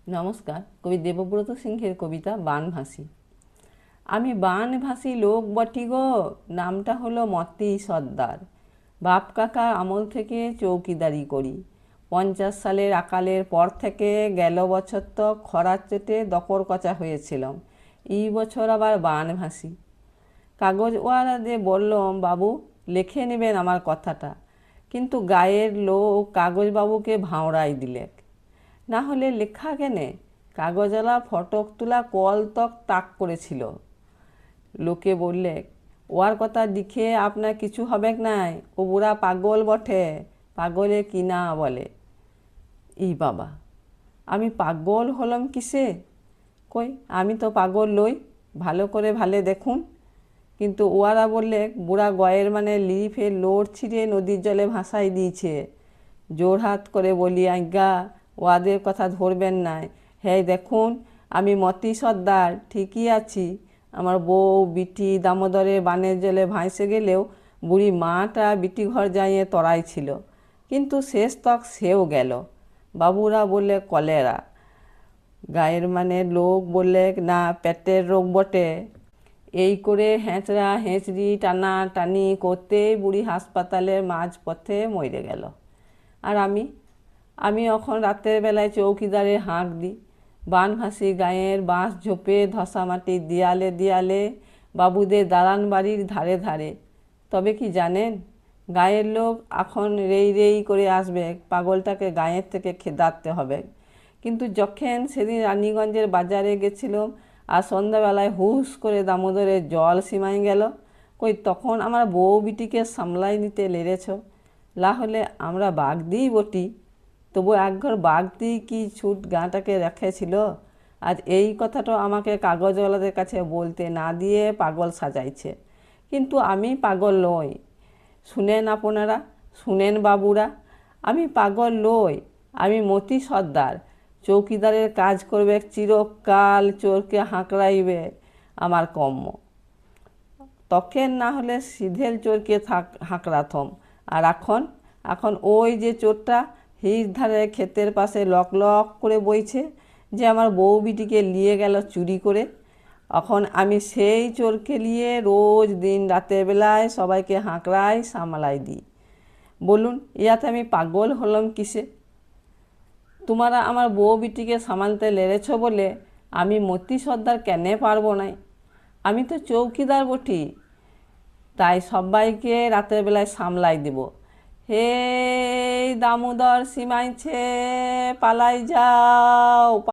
নমস্কার। কবি দেবব্রত সিংহের কবিতা বানভাসি। আমি বানভাসি লোক বটি গো, নামটা হলো মতি সর্দার। বাপ কাকার আমল থেকে চৌকিদারি করি। 50 সালের আকালের পর থেকে গেল বছর তো খরার চোটে দকরকচা হয়েছিলাম। এই বছর আবার বানভাসি। কাগজওয়ালাদের বললাম, বাবু লিখে নেবেন আমার কথাটা, কিন্তু গায়ের লোক কাগজবাবুকে ভাঁওড়াই দিলে। না হলে লেখা কেনে? কাগজওয়ালা ফটক তোলা কল তক তাক করেছিল। লোকে বললে, ওর কথা লিখে আপনার কিছু হবে নাই, ও বুড়া পাগল বটে, পাগলে কিনা বলে। ই বাবা, আমি পাগল হলাম কিসে? কই, আমি তো পাগল লই, ভালো করে ভালে দেখুন। কিন্তু ওরা বললে, বুড়া গয়ের মানে লিফে লোড ছিঁড়ে নদীর জলে ভাসাই দিয়েছে। জোরহাত করে বলি, আজ্ঞা ওদের কথা ধরবেন নাই। হ্যাঁ দেখুন, আমি মতি সর্দার ঠিকই আছি। আমার বউ বিটি দামোদরে বানের জলে ভাসে গেলেও বুড়ি মাটা বিটি ঘর যাইয়ে তরাই ছিল, কিন্তু শেষ তক সেও গেল। বাবুরা বললে কলেরা, গায়ের মানে লোক বললে না পেটের রোগ বটে। এই করে হেঁচড়া হেঁচড়ি টানা টানি করতেই বুড়ি হাসপাতালের মাঝপথে মরে গেল। আর আমি এখন রাতের বেলায় চৌকিদারে হাঁক দিই। বানভাসি গায়ের বাঁশ ঝোপে ধসা মাটির দেয়ালে দেয়ালে, বাবুদের দালান বাড়ির ধারে ধারে। তবে কি জানেন, গায়ের লোক এখন রেই রেই করে আসবে, পাগলটাকে গায়ের থেকে খেদাতে হবে। কিন্তু যখন সেদিন রানীগঞ্জের বাজারে গেছিলাম আর সন্ধ্যাবেলায় হুস করে দামোদরের জল সীমায় গেল, কই তখন আমার বউ বিটিকে সামলাই নিতে লেড়েছ। লা হলে আমরা বাঘ দিই বটি, তবু একঘর বাঘ দিই কি ছুট গাঁটাকে রেখেছিল। আজ এই কথাটা আমাকে কাগজওয়ালাদের কাছে বলতে না দিয়ে পাগল সাজাইছে। কিন্তু আমি পাগল নই। শুনেন আপনারা, শুনেন বাবুরা, আমি পাগল নই, আমি মতি সর্দার। চৌকিদারের কাজ করবে চিরকাল, চোরকে হাঁকড়াইবে আমার কম্ম। তখন না হলে সিধেল চোরকে হাঁকড়াথম। আর এখন ওই যে চোরটা হির ধারে ক্ষেতের পাশে লক লক করে বইছে, যে আমার বউ বিটিকে নিয়ে গেল চুরি করে, এখন আমি সেই চোরকে নিয়ে রোজ দিন রাতের বেলায় সবাইকে হাঁকড়াই সামলাই দিই। বলুন, ইয়াতে আমি পাগল হলাম কিসে? তোমরা আমার বউ বিটিকে সামালতে লেড়েছ বলে আমি মতি সর্দার কেনে পারবো নাই? আমি তো চৌকিদার বটি, তাই সবাইকে রাতের বেলায় সামলাই দেব। হে দামোদর সীমাইছে, পালাই যাও।